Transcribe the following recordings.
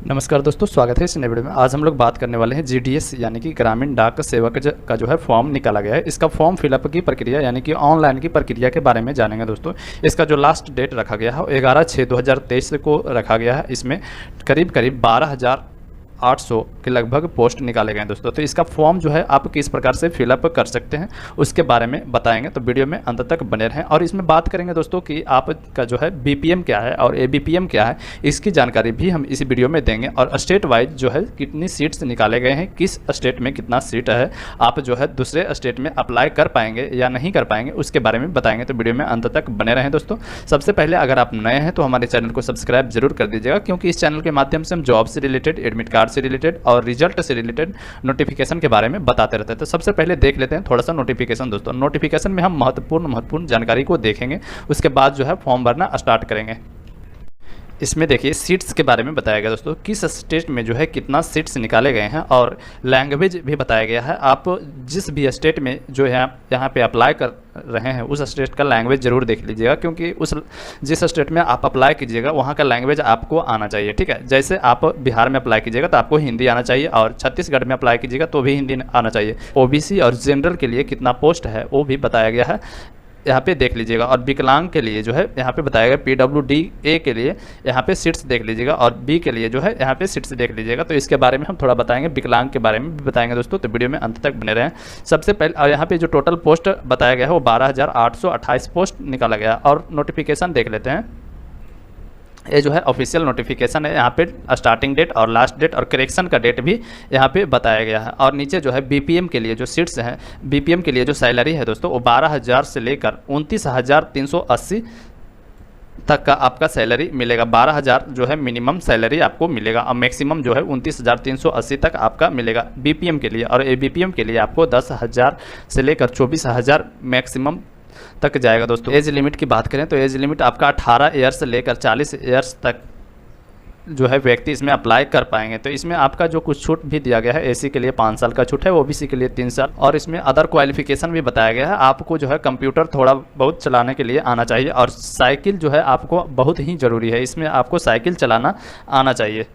नमस्कार दोस्तों, स्वागत है इस नए वीडियो में। आज हम लोग बात करने वाले हैं जीडीएस यानी कि ग्रामीण डाक सेवक का जो है फॉर्म निकाला गया है। इसका फॉर्म फिलअप की प्रक्रिया यानी कि ऑनलाइन की प्रक्रिया के बारे में जानेंगे दोस्तों। इसका जो लास्ट डेट रखा गया है 11/6/2023 को रखा गया है। इसमें करीब 12,800 के लगभग पोस्ट निकाले गए हैं दोस्तों। तो इसका फॉर्म जो है आप किस प्रकार से फिलअप कर सकते हैं उसके बारे में बताएंगे, तो वीडियो में अंत तक बने रहें। और इसमें बात करेंगे दोस्तों कि आपका जो है बीपीएम क्या है और एबीपीएम क्या है, इसकी जानकारी भी हम इसी वीडियो में देंगे। और स्टेट वाइज जो है कितनी सीट्स निकाले गए हैं, किस स्टेट में कितना सीट है, आप जो है दूसरे स्टेट में अप्लाई कर पाएंगे या नहीं कर पाएंगे उसके बारे में बताएंगे। तो वीडियो में अंत तक बने रहें दोस्तों। सबसे पहले अगर आप नए हैं तो हमारे चैनल को सब्सक्राइब जरूर कर दीजिएगा, क्योंकि इस चैनल के माध्यम से हम जॉब से रिलेटेड, एडमिट कार्ड से रिलेटेड और रिजल्ट से रिलेटेड नोटिफिकेशन के बारे में बताते रहते हैं। तो सबसे पहले देख लेते हैं थोड़ा सा नोटिफिकेशन दोस्तों। नोटिफिकेशन में हम महत्वपूर्ण जानकारी को देखेंगे, उसके बाद जो है फॉर्म भरना स्टार्ट करेंगे। इसमें देखिए सीट्स के बारे में बताया गया दोस्तों, किस स्टेट में जो है कितना सीट्स निकाले गए हैं, और लैंग्वेज भी बताया गया है। आप जिस भी स्टेट में जो है यहाँ पे अप्लाई कर रहे हैं उस स्टेट का लैंग्वेज जरूर देख लीजिएगा, क्योंकि जिस स्टेट में आप अप्लाई कीजिएगा वहाँ का लैंग्वेज आपको आना चाहिए। ठीक है, जैसे आप बिहार में अप्लाई कीजिएगा तो आपको हिंदी आना चाहिए, और छत्तीसगढ़ में अप्लाई कीजिएगा तो भी हिंदी आना चाहिए। ओबीसी और जनरल के लिए कितना पोस्ट है वो भी बताया गया है, यहाँ पे देख लीजिएगा। और विकलांग के लिए जो है यहाँ पे बताया गया पीडब्ल्यूडी ए के लिए यहाँ पे सीट्स देख लीजिएगा, और बी के लिए जो है यहाँ पे सीट्स देख लीजिएगा। तो इसके बारे में हम थोड़ा बताएंगे, विकलांग के बारे में भी बताएंगे दोस्तों। तो वीडियो में अंत तक बने रहें। सबसे पहले यहाँ पे जो टोटल पोस्ट बताया गया है वो 12,828 पोस्ट निकाला गया। और नोटिफिकेशन देख लेते हैं। ये जो है ऑफिशियल नोटिफिकेशन है। यहाँ पे स्टार्टिंग डेट और लास्ट डेट और करेक्शन का डेट भी यहाँ पे बताया गया है। और नीचे जो है बीपीएम के लिए जो सीट्स हैं, बीपीएम के लिए जो सैलरी है दोस्तों वो 12,000 से लेकर 29,380 तक का आपका सैलरी मिलेगा। 12,000 जो है मिनिमम सैलरी आपको मिलेगा, और मैक्सिमम जो है 29,380 तक आपका मिलेगा बीपीएम के लिए। और एबीपीएम के लिए आपको 10,000 से लेकर 24,000 मैक्सिमम तक जाएगा दोस्तों। एज लिमिट की बात करें तो एज लिमिट आपका 18 ईयर्स से लेकर 40 ईयर्स तक जो है व्यक्ति इसमें अप्लाई कर पाएंगे। तो इसमें आपका जो कुछ छूट भी दिया गया है, एसी के लिए 5 साल का छूट है, ओबीसी के लिए 3 साल। और इसमें अदर क्वालिफिकेशन भी बताया गया है। आपको जो है कंप्यूटर थोड़ा बहुत चलाने के लिए आना चाहिए, और साइकिल जो है आपको बहुत ही ज़रूरी है, इसमें आपको साइकिल चलाना आना चाहिए।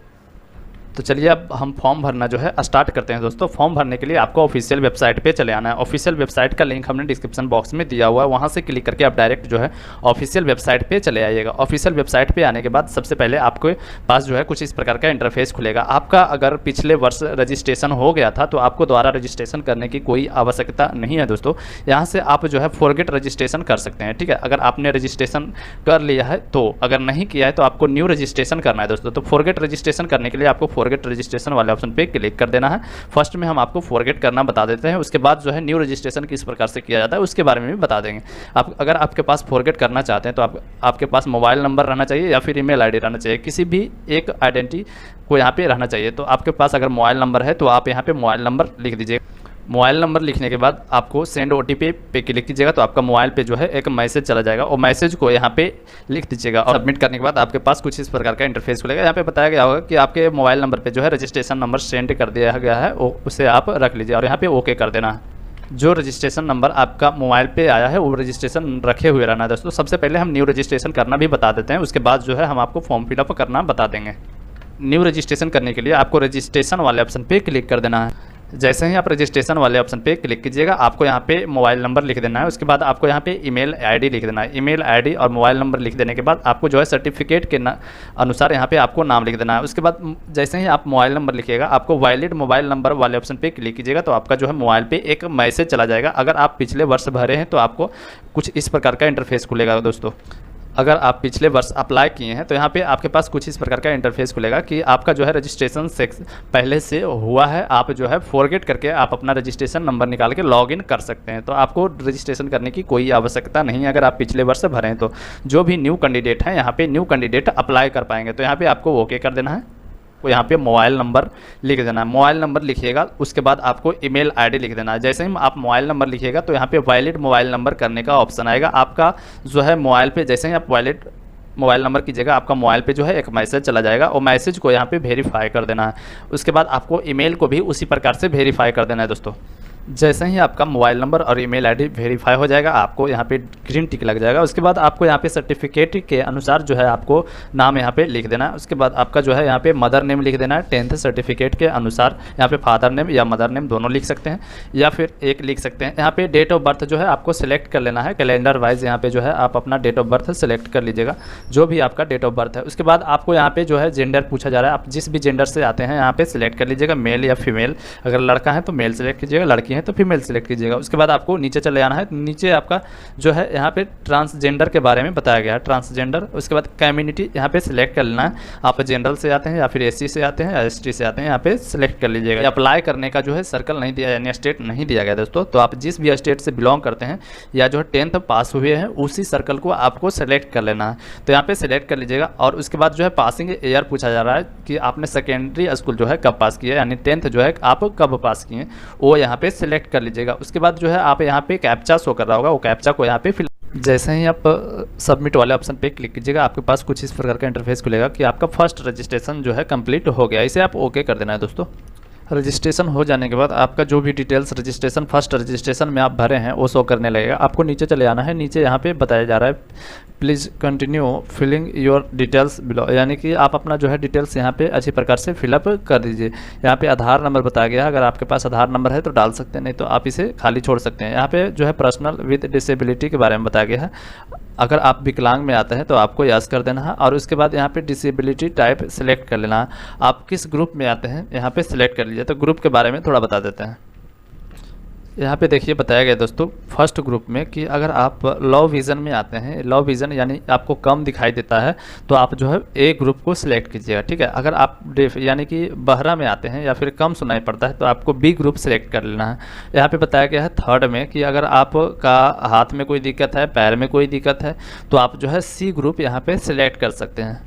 तो चलिए अब हम फॉर्म भरना जो है स्टार्ट करते हैं दोस्तों। फॉर्म भरने के लिए आपको ऑफिशियल वेबसाइट पे चले आना है। ऑफिशियल वेबसाइट का लिंक हमने डिस्क्रिप्शन बॉक्स में दिया हुआ है, वहाँ से क्लिक करके आप डायरेक्ट जो है ऑफिशियल वेबसाइट पे चले आइएगा। ऑफिशियल वेबसाइट पे आने के बाद सबसे पहले आपके पास जो है कुछ इस प्रकार का इंटरफेस खुलेगा। आपका अगर पिछले वर्ष रजिस्ट्रेशन हो गया था तो आपको दोबारा रजिस्ट्रेशन करने की कोई आवश्यकता नहीं है दोस्तों। यहाँ से आप जो है फॉरगेट रजिस्ट्रेशन कर सकते हैं। ठीक है, अगर आपने रजिस्ट्रेशन कर लिया है तो, अगर नहीं किया है तो आपको न्यू रजिस्ट्रेशन करना है दोस्तों। तो फॉरगेट रजिस्ट्रेशन करने के लिए आपको फॉरगेट रजिस्ट्रेशन वाले ऑप्शन पे क्लिक कर देना है। फर्स्ट में हम आपको फॉरगेट करना बता देते हैं, उसके बाद जो है न्यू रजिस्ट्रेशन किस प्रकार से किया जाता है उसके बारे में भी बता देंगे। आप अगर आपके पास फॉरगेट करना चाहते हैं तो आपके पास मोबाइल नंबर रहना चाहिए या फिर ईमेल आईडी रहना चाहिए, किसी भी एक आइडेंटिटी को यहाँ पे रहना चाहिए। तो आपके पास अगर मोबाइल नंबर है तो आप यहाँ पे मोबाइल नंबर लिख दीजिए। मोबाइल नंबर लिखने के बाद आपको सेंड ओटीपी पे क्लिक कीजिएगा, तो आपका मोबाइल पे जो है एक मैसेज चला जाएगा, और मैसेज को यहाँ पे लिख दीजिएगा। और सबमिट करने के बाद आपके पास कुछ इस प्रकार का इंटरफेस खुलेगा। यहाँ पे बताया गया होगा कि आपके मोबाइल नंबर पे जो है रजिस्ट्रेशन नंबर सेंड कर दिया गया है, उसे आप रख लीजिए और यहाँ पे ओके कर देना है। जो रजिस्ट्रेशन नंबर आपका मोबाइल पे आया है वो रजिस्ट्रेशन रखे हुए रहना है दोस्तों। सबसे पहले हम न्यू रजिस्ट्रेशन करना भी बता देते हैं, उसके बाद जो है हम आपको फॉर्म फिलअप करना बता देंगे। न्यू रजिस्ट्रेशन करने के लिए आपको रजिस्ट्रेशन वाले ऑप्शन पे क्लिक कर देना है। जैसे ही आप रजिस्ट्रेशन वाले ऑप्शन पे क्लिक कीजिएगा आपको यहाँ पे मोबाइल नंबर लिख देना है, उसके बाद आपको यहाँ पे ईमेल आईडी लिख देना है। ईमेल आईडी और मोबाइल नंबर लिख देने के बाद आपको जो है सर्टिफिकेट के अनुसार यहाँ पे आपको नाम लिख देना है। उसके बाद जैसे ही आप मोबाइल नंबर लिखिएगा आपको वैलिड मोबाइल नंबर वाले ऑप्शन पे क्लिक कीजिएगा, तो आपका जो है मोबाइल पे एक मैसेज चला जाएगा। अगर आप पिछले वर्ष भरे हैं तो आपको कुछ इस प्रकार का इंटरफेस खुलेगा दोस्तों। अगर आप पिछले वर्ष अप्लाई किए हैं तो यहाँ पे आपके पास कुछ इस प्रकार का इंटरफेस खुलेगा कि आपका जो है रजिस्ट्रेशन पहले से हुआ है, आप जो है फॉरगेट करके आप अपना रजिस्ट्रेशन नंबर निकाल के लॉगिन कर सकते हैं। तो आपको रजिस्ट्रेशन करने की कोई आवश्यकता नहीं है अगर आप पिछले वर्ष भरें हैं तो। जो भी न्यू कैंडिडेट हैं यहाँ पे न्यू कैंडिडेट अप्लाई कर पाएंगे। तो यहाँ पे आपको ओके कर देना है, को यहाँ पे मोबाइल नंबर लिख देना है। मोबाइल नंबर लिखिएगा, उसके बाद आपको ईमेल आईडी लिख देना है। जैसे ही आप मोबाइल नंबर लिखिएगा तो यहाँ पे वैलिड मोबाइल नंबर करने का ऑप्शन आएगा। आपका जो है मोबाइल पे जैसे ही आप वैलिड मोबाइल नंबर की जगह आपका मोबाइल पे जो है एक मैसेज चला जाएगा, और मैसेज को यहाँ पे वेरीफाई कर देना है। उसके बाद आपको ईमेल को भी उसी प्रकार से वेरीफाई कर देना है दोस्तों। जैसे ही आपका मोबाइल नंबर और ईमेल आईडी वेरीफाई हो जाएगा, आपको यहाँ पे ग्रीन टिक लग जाएगा। उसके बाद आपको यहाँ पे सर्टिफिकेट के अनुसार जो है आपको नाम यहाँ पे लिख देना है। उसके बाद आपका जो है यहाँ पे मदर नेम लिख देना है। 10th सर्टिफिकेट के अनुसार यहाँ पे फादर नेम या मदर नेम दोनों लिख सकते हैं, या फिर एक लिख सकते हैं। यहाँ पे डेट ऑफ बर्थ जो है आपको सिलेक्ट कर लेना है। कैलेंडर वाइज यहाँ पे जो है आप अपना डेट ऑफ बर्थ सिलेक्ट कर लीजिएगा, जो भी आपका डेट ऑफ बर्थ है। उसके बाद आपको यहाँ पे जो है जेंडर पूछा जा रहा है, आप जिस भी जेंडर से आते हैं यहाँ पे सिलेक्ट कर लीजिएगा, मेल या फीमेल। अगर लड़का है तो मेल सेलेक्ट कीजिएगा, लड़की है तो फीमेल सेलेक्ट कीजिएगा। उसके बाद आपको नीचे चले जाना है। नीचे आपका जो है यहाँ पे ट्रांसजेंडर के बारे में बताया गया है, ट्रांसजेंडर। उसके बाद कम्युनिटी यहाँ पे सिलेक्ट कर लेना है। आप जनरल से आते हैं या फिर एससी से आते हैं या एसटी से आते हैं, यहाँ पे सिलेक्ट कर लीजिएगा। अप्लाई करने का जो है सर्कल नहीं दिया, यानी स्टेट नहीं दिया गया दोस्तों। तो आप जिस भी स्टेट से बिलोंग करते हैं या जो है 10th पास हुए हैं, उसी सर्कल को आपको सेलेक्ट कर लेना है। तो यहाँ पे सिलेक्ट कर लीजिएगा। और उसके बाद जो है पासिंग ईयर पूछा जा रहा है कि आपने सेकेंडरी स्कूल जो है कब पास किया, यानी 10th जो है आप कब पास किए, वो यहाँ पे सिलेक्ट कर लीजिएगा। उसके बाद जो है आप यहाँ पे कैप्चा शो कर रहा होगा, वो कैप्चा को यहाँ पे फिल। जैसे ही आप सबमिट वाले ऑप्शन पे क्लिक कीजिएगा, आपके पास कुछ इस प्रकार का इंटरफेस खुलेगा कि आपका फर्स्ट रजिस्ट्रेशन जो है कंप्लीट हो गया। इसे आप ओके कर देना है दोस्तों। रजिस्ट्रेशन हो जाने के बाद आपका जो भी डिटेल्स रजिस्ट्रेशन फर्स्ट रजिस्ट्रेशन में आप भरे हैं वो शो करने लगेगा। आपको नीचे चले आना है। नीचे यहाँ पे बताया जा रहा है please continue filling your details below, यानी कि आप अपना जो है डिटेल्स यहाँ पे अच्छी प्रकार से फिलअप कर दीजिए। यहाँ पे आधार नंबर बताया गया है, अगर आपके पास आधार नंबर है तो डाल सकते हैं, नहीं तो आप इसे खाली छोड़ सकते हैं। यहाँ पे जो है पर्सनल विद डिसेबिलिटी के बारे में बताया गया है। अगर आप विकलांग में आते हैं तो आपको यस कर देना है। और उसके बाद यहाँ पे डिसेबिलिटी टाइप सेलेक्ट कर लेना है। आप किस ग्रुप में आते हैं यहाँ पे सिलेक्ट कर लीजिए। तो ग्रुप के बारे में थोड़ा बता देते हैं। यहाँ पे देखिए बताया गया दोस्तों फर्स्ट ग्रुप में कि अगर आप लो विज़न में आते हैं, लो विज़न यानी आपको कम दिखाई देता है, तो आप जो है ए ग्रुप को सिलेक्ट कीजिएगा, ठीक है। अगर आप डेफ यानी कि बहरा में आते हैं या फिर कम सुनाई पड़ता है तो आपको बी ग्रुप सिलेक्ट कर लेना है। यहाँ पे बताया गया है थर्ड में कि अगर आपका हाथ में कोई दिक्कत है, पैर में कोई दिक्कत है, तो आप जो है सी ग्रुप यहाँ पे सिलेक्ट कर सकते हैं।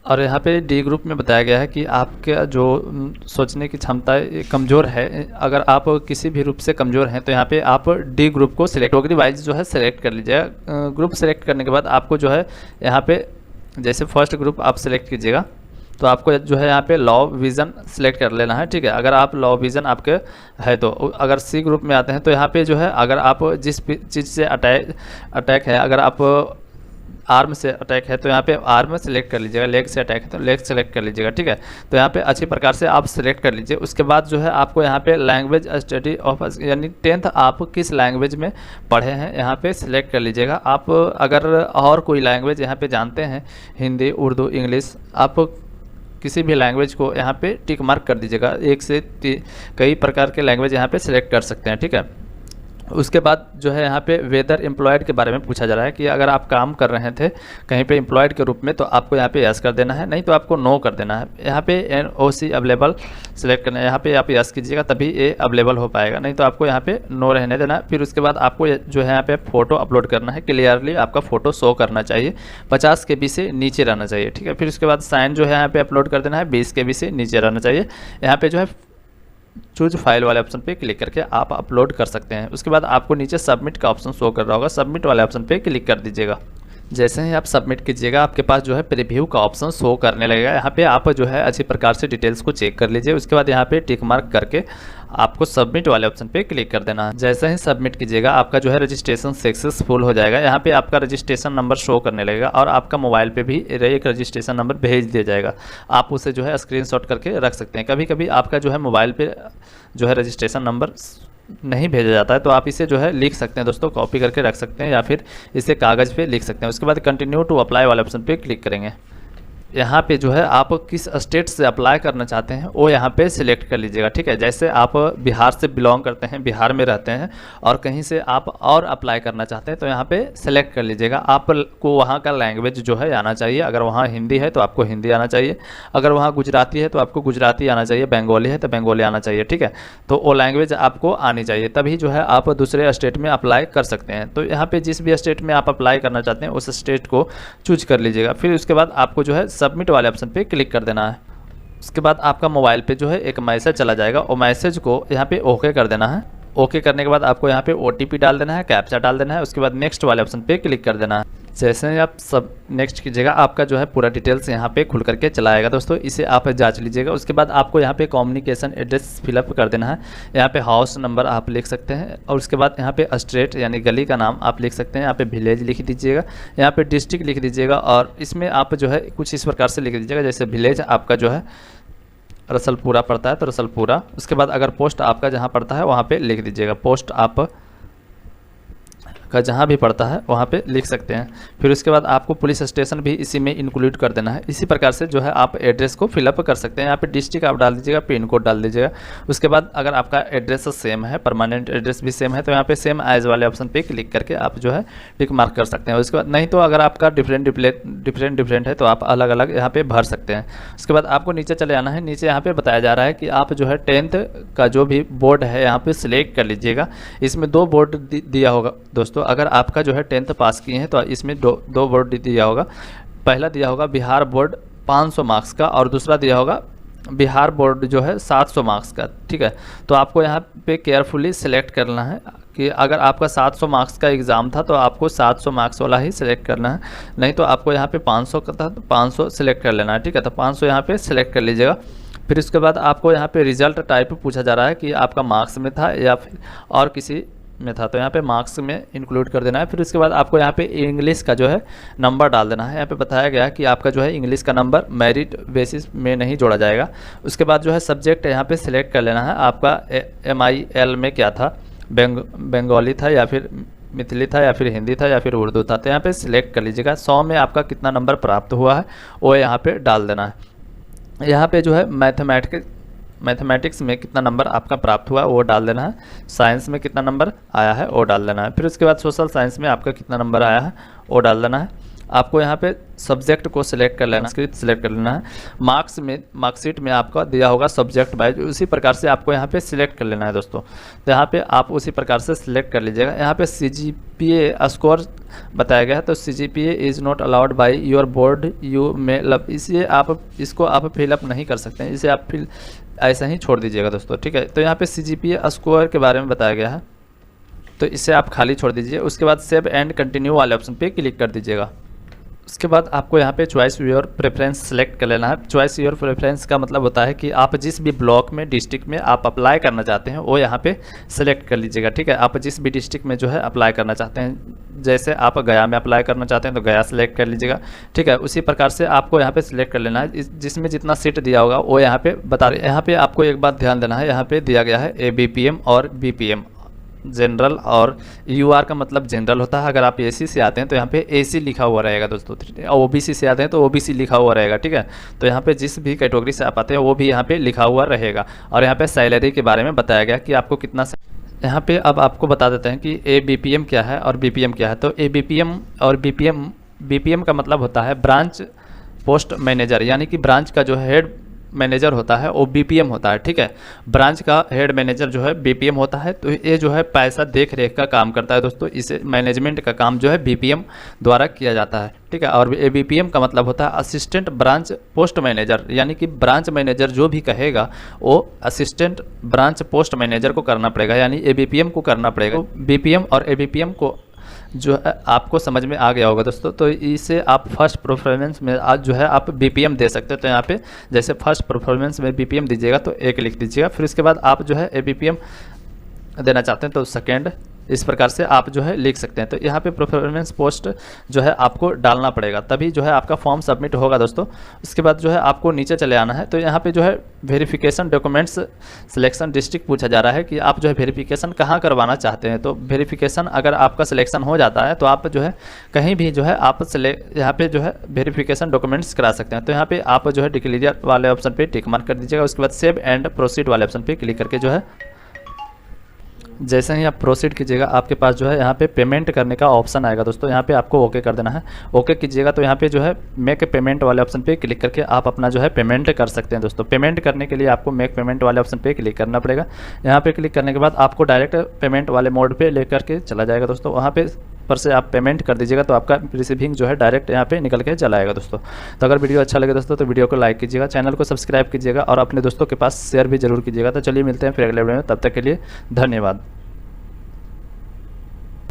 और यहाँ पे डी ग्रुप में बताया गया है कि आपके जो सोचने की क्षमता कमज़ोर है, अगर आप किसी भी रूप से कमज़ोर हैं तो यहाँ पे आप डी ग्रुप को सिलेक्ट कैटेगरी वाइज जो है सिलेक्ट कर लीजिएगा। ग्रुप सेलेक्ट करने के बाद आपको जो है यहाँ पे जैसे फर्स्ट ग्रुप आप सिलेक्ट कीजिएगा तो आपको जो है यहाँ पे लो विज़न सिलेक्ट कर लेना है, ठीक है। अगर आप लो विज़न आपके है तो अगर सी ग्रुप में आते हैं तो यहाँ पे जो है अगर आप जिस चीज़ से अटैक है, अगर आप आर्म से अटैक है तो यहाँ पे आर्म सेलेक्ट कर लीजिएगा, लेग से अटैक है तो लेग सेलेक्ट कर लीजिएगा, ठीक है। तो यहाँ पे अच्छी प्रकार से आप सेलेक्ट कर लीजिए। उसके बाद जो है आपको यहाँ पे लैंग्वेज स्टडी ऑफ यानी 10th आप किस लैंग्वेज में पढ़े हैं यहाँ पे सिलेक्ट कर लीजिएगा। आप अगर और कोई लैंग्वेज यहाँ पे जानते हैं, हिंदी, उर्दू, इंग्लिश, आप किसी भी लैंग्वेज को यहाँ पे टिक मार्क कर दीजिएगा। एक से कई प्रकार के लैंग्वेज यहाँ पे सिलेक्ट कर सकते हैं, ठीक है। उसके बाद जो है यहाँ पे वेदर एम्प्लॉयड के बारे में पूछा जा रहा है कि अगर आप काम कर रहे थे कहीं पे एम्प्लॉयड के रूप में तो आपको यहाँ पे यस कर देना है, नहीं तो आपको नो कर देना है। यहाँ पे NOC अवेलेबल सेलेक्ट करना है, यहाँ पे आप यस कीजिएगा तभी ये अवेलेबल हो पाएगा, नहीं तो आपको यहाँ पे नो रहने देना है। फिर उसके बाद आपको जो है यहाँ पे फ़ोटो अपलोड करना है, क्लियरली आपका फ़ोटो शो करना चाहिए, 50 KB से नीचे रहना चाहिए, ठीक है। फिर उसके बाद साइन जो है यहाँ पे अपलोड कर देना है, 20 KB से नीचे रहना चाहिए। यहाँ पे जो है चूज फाइल वाले ऑप्शन पे क्लिक करके आप अपलोड कर सकते हैं। उसके बाद आपको नीचे सबमिट का ऑप्शन शो कर रहा होगा, सबमिट वाले ऑप्शन पे क्लिक कर दीजिएगा। जैसे ही आप सबमिट कीजिएगा आपके पास जो है प्रीव्यू का ऑप्शन शो करने लगेगा। यहाँ पे आप जो है अच्छी प्रकार से डिटेल्स को चेक कर लीजिए। उसके बाद यहाँ पे टिक मार्क करके आपको सबमिट वाले ऑप्शन पे क्लिक कर देना है। जैसे ही सबमिट कीजिएगा आपका जो है रजिस्ट्रेशन सक्सेसफुल हो जाएगा। यहाँ पे आपका रजिस्ट्रेशन नंबर शो करने लगेगा और आपका मोबाइल पे भी एक रजिस्ट्रेशन नंबर भेज दिया जाएगा। आप उसे जो है स्क्रीनशॉट करके रख सकते हैं। कभी कभी आपका जो है मोबाइल पे जो है रजिस्ट्रेशन नंबर नहीं भेजा जाता है तो आप इसे जो है लिख सकते हैं दोस्तों, कॉपी करके रख सकते हैं या फिर इसे कागज़ पे लिख सकते हैं। उसके बाद कंटिन्यू टू अप्लाई वाले ऑप्शन पे क्लिक करेंगे। यहाँ पे जो है आप किस स्टेट से अप्लाई करना चाहते हैं वो यहाँ पे सिलेक्ट कर लीजिएगा, ठीक है। जैसे आप बिहार से बिलोंग करते हैं, बिहार में रहते हैं और कहीं से आप और अप्लाई करना चाहते हैं तो यहाँ पे सिलेक्ट कर लीजिएगा। आपको वहाँ का लैंग्वेज जो है आना चाहिए। अगर वहाँ हिंदी है तो आपको हिंदी आना चाहिए, अगर वहाँ गुजराती है तो आपको गुजराती आना चाहिए, बंगाली है तो बंगाली आना चाहिए, ठीक है। तो वो लैंग्वेज आपको आनी चाहिए, तभी जो है आप दूसरे स्टेट में अप्लाई कर सकते हैं। तो यहाँ पे जिस भी स्टेट में आप अप्लाई करना चाहते हैं उस स्टेट को चूज कर लीजिएगा। फिर उसके बाद आपको जो है सबमिट वाले ऑप्शन पे क्लिक कर देना है। उसके बाद आपका मोबाइल पे जो है एक मैसेज चला जाएगा और मैसेज को यहाँ पे ओके कर देना है। ओके करने के बाद आपको यहाँ पे OTP डाल देना है, कैप्चा डाल देना है। उसके बाद नेक्स्ट वाले ऑप्शन पे क्लिक कर देना है। जैसे ही आप सब नेक्स्ट कीजिएगा, आपका जो है पूरा डिटेल्स यहाँ पे खुल करके चला आएगा दोस्तों। इसे आप जांच लीजिएगा। उसके बाद आपको यहाँ पे कम्युनिकेशन एड्रेस फिलअप कर देना है। यहाँ पे हाउस नंबर आप लिख सकते हैं और उसके बाद यहाँ पे स्ट्रीट यानी गली का नाम आप लिख सकते हैं। यहाँ पे विलेज लिख दीजिएगा, यहाँ पे डिस्ट्रिक्ट लिख दीजिएगा और इसमें आप जो है कुछ इस प्रकार से लिख दीजिएगा, जैसे विलेज आपका जो है रसलपुरा पड़ता है तो रसलपुरा। उसके बाद अगर पोस्ट आपका जहाँ पड़ता है वहाँ पे लिख दीजिएगा, पोस्ट आप का जहाँ भी पड़ता है वहाँ पे लिख सकते हैं। फिर उसके बाद आपको पुलिस स्टेशन भी इसी में इंक्लूड कर देना है। इसी प्रकार से जो है आप एड्रेस को फिलअप कर सकते हैं। यहाँ पे डिस्ट्रिक्ट आप डाल दीजिएगा, पिन कोड डाल दीजिएगा। उसके बाद अगर आपका एड्रेस सेम है, परमानेंट एड्रेस भी सेम है, तो यहाँ पे सेम एज वाले ऑप्शन पे क्लिक करके आप जो है टिक मार्क कर सकते हैं। उसके बाद नहीं तो अगर आपका डिफरेंट है तो आप अलग अलग यहाँ पे भर सकते हैं। उसके बाद आपको नीचे चले आना है। नीचे यहाँ पे बताया जा रहा है कि आप जो है 10th का जो भी बोर्ड है यहाँ पे सिलेक्ट कर लीजिएगा। इसमें 2 बोर्ड दिया होगा दोस्तों। अगर आपका जो है 10th पास किए हैं तो इसमें दो बोर्ड दिया होगा। पहला दिया होगा बिहार बोर्ड 500 मार्क्स का और दूसरा दिया होगा बिहार बोर्ड जो है 700 मार्क्स का। ठीक है, तो आपको यहाँ पे केयरफुली सिलेक्ट करना है कि अगर आपका 700 मार्क्स का एग्ज़ाम था तो आपको 700 मार्क्स वाला ही सिलेक्ट करना है, नहीं तो आपको यहाँ पे 500 का था तो 500 सिलेक्ट कर लेना है। ठीक है, तो 500 यहाँ पे सिलेक्ट कर लीजिएगा। फिर उसके बाद आपको यहाँ पे रिजल्ट टाइप पूछा जा रहा है कि आपका मार्क्स में था या फिर और किसी में था, तो यहाँ पे मार्क्स में इंक्लूड कर देना है। फिर उसके बाद आपको यहाँ पे इंग्लिश का जो है नंबर डाल देना है। यहाँ पे बताया गया है कि आपका जो है इंग्लिश का नंबर मेरिट बेसिस में नहीं जोड़ा जाएगा। उसके बाद जो है सब्जेक्ट यहाँ पे सिलेक्ट कर लेना है। आपका MIL में क्या था, बंगाली था या फिर मिथिली था या फिर हिंदी था या फिर उर्दू था, तो यहाँ पे सिलेक्ट कर लीजिएगा। 100 में आपका कितना नंबर प्राप्त हुआ है वो यहाँ पे डाल देना है। यहाँ पे जो है मैथमेटिक्स में कितना नंबर आपका प्राप्त हुआ वो डाल देना है। साइंस में कितना नंबर आया है वो डाल देना है। फिर उसके बाद सोशल साइंस में आपका कितना नंबर आया है वो डाल देना है। आपको यहाँ पे सब्जेक्ट को सिलेक्ट कर लेना, संस्कृत सिलेक्ट कर लेना है। मार्कशीट में आपका दिया होगा सब्जेक्ट वाइज, उसी प्रकार से आपको यहाँ पे सिलेक्ट कर लेना है दोस्तों। तो यहाँ पे आप उसी प्रकार से सिलेक्ट कर लीजिएगा। यहाँ पे CGPA स्कोर बताया गया है, तो CGPA is not allowed by your board you में, इसको आप फिलअप नहीं कर सकते हैं, इसे आप ऐसा ही छोड़ दीजिएगा दोस्तों। ठीक है, तो यहाँ पे CGPA स्कोर के बारे में बताया गया है, तो इसे आप खाली छोड़ दीजिए। उसके बाद सेव एंड कंटिन्यू वाले ऑप्शन पे क्लिक कर दीजिएगा। उसके बाद आपको यहाँ पे चॉइस योर प्रेफरेंस सेलेक्ट कर लेना है। चॉइस योर प्रेफरेंस का मतलब होता है कि आप जिस भी ब्लॉक में, डिस्ट्रिक्ट में आप अप्लाई करना चाहते हैं वो यहाँ पे सेलेक्ट कर लीजिएगा। ठीक है, आप जिस भी डिस्ट्रिक्ट में जो है अप्लाई करना चाहते हैं, जैसे आप गया में अप्लाई करना चाहते हैं तो गया सेलेक्ट कर लीजिएगा। ठीक है, उसी प्रकार से आपको यहाँ पे सिलेक्ट कर लेना है। जिसमें जितना सीट दिया होगा वो यहाँ पे बता रहे। यहाँ पे आपको एक बात ध्यान देना है, यहाँ पे दिया गया है ABPM और BPM, जनरल और UR का मतलब जनरल होता है। अगर आप AC से आते हैं तो यहाँ पे AC लिखा हुआ रहेगा दोस्तों। OBC से आते हैं तो OBC लिखा हुआ रहेगा। ठीक है, तो यहाँ पे जिस भी कैटेगरी से आप आते हैं वो भी यहाँ पे लिखा हुआ रहेगा। और यहाँ पे सैलरी के बारे में बताया गया कि आपको कितना। यहाँ पे अब आपको बता देते हैं कि ABPM क्या है और BPM क्या है। तो ABPM और BPM का मतलब होता है ब्रांच पोस्ट मैनेजर, यानी कि ब्रांच का जो हेड मैनेजर होता है वो BPM होता है। ठीक है, ब्रांच का हेड मैनेजर जो है BPM होता है। तो ये जो है पैसा देख रेख का काम करता है दोस्तों। इसे मैनेजमेंट का काम जो है BPM द्वारा किया जाता है। ठीक है, और ABPM का मतलब होता है असिस्टेंट ब्रांच पोस्ट मैनेजर, यानी कि ब्रांच मैनेजर जो भी कहेगा वो असिस्टेंट ब्रांच पोस्ट मैनेजर को करना पड़ेगा, यानी ABPM को करना पड़ेगा। तो BPM और ABPM को जो है आपको समझ में आ गया होगा दोस्तों। तो इसे आप फर्स्ट परफॉर्मेंस में आज जो है आप BPM दे सकते हो। तो यहाँ पे जैसे फर्स्ट परफॉर्मेंस में BPM दीजिएगा तो 1 लिख दीजिएगा। फिर उसके बाद आप जो है ABPM देना चाहते हैं तो सेकेंड, इस प्रकार से आप जो है लिख सकते हैं। तो यहाँ पे परफॉर्मेंस पोस्ट जो है आपको डालना पड़ेगा, तभी जो है आपका फॉर्म सबमिट होगा दोस्तों। उसके बाद जो है आपको नीचे चले आना है। तो यहाँ पे जो है वेरिफिकेशन डॉक्यूमेंट्स सिलेक्शन डिस्ट्रिक्ट पूछा जा रहा है कि आप जो है वेरिफिकेशन कहाँ करवाना चाहते हैं। तो वेरिफिकेशन अगर आपका सिलेक्शन हो जाता है तो आप जो है कहीं भी जो है आप यहाँ पे जो है वेरिफिकेशन डॉक्यूमेंट्स करा सकते हैं। तो यहाँ पे आप जो है डिक्लेयर वाले ऑप्शन पे टिक मार्क कर दीजिएगा। उसके बाद सेव एंड प्रोसीड वाले ऑप्शन पे क्लिक करके जो है जैसे ही आप प्रोसीड कीजिएगा आपके पास जो है यहाँ पे पेमेंट करने का ऑप्शन आएगा दोस्तों। यहाँ पे आपको ओके कर देना है। ओके कीजिएगा तो यहाँ पे जो है मेक पेमेंट वाले ऑप्शन पे क्लिक करके आप अपना जो है पेमेंट कर सकते हैं दोस्तों। पेमेंट करने के लिए आपको मेक पेमेंट वाले ऑप्शन पे क्लिक करना पड़ेगा। यहाँ पे क्लिक करने के बाद आपको डायरेक्ट पेमेंट वाले मोड पे लेकर के चला जाएगा दोस्तों। वहाँ पे पर से आप पेमेंट कर दीजिएगा तो आपका रिसीविंग जो है डायरेक्ट यहाँ पे निकल के चला आएगा दोस्तों। तो अगर वीडियो अच्छा लगे दोस्तों तो वीडियो को लाइक कीजिएगा, चैनल को सब्सक्राइब कीजिएगा और अपने दोस्तों के पास शेयर भी जरूर कीजिएगा। तो चलिए मिलते हैं फिर अगले वीडियो में, तब तक के लिए धन्यवाद।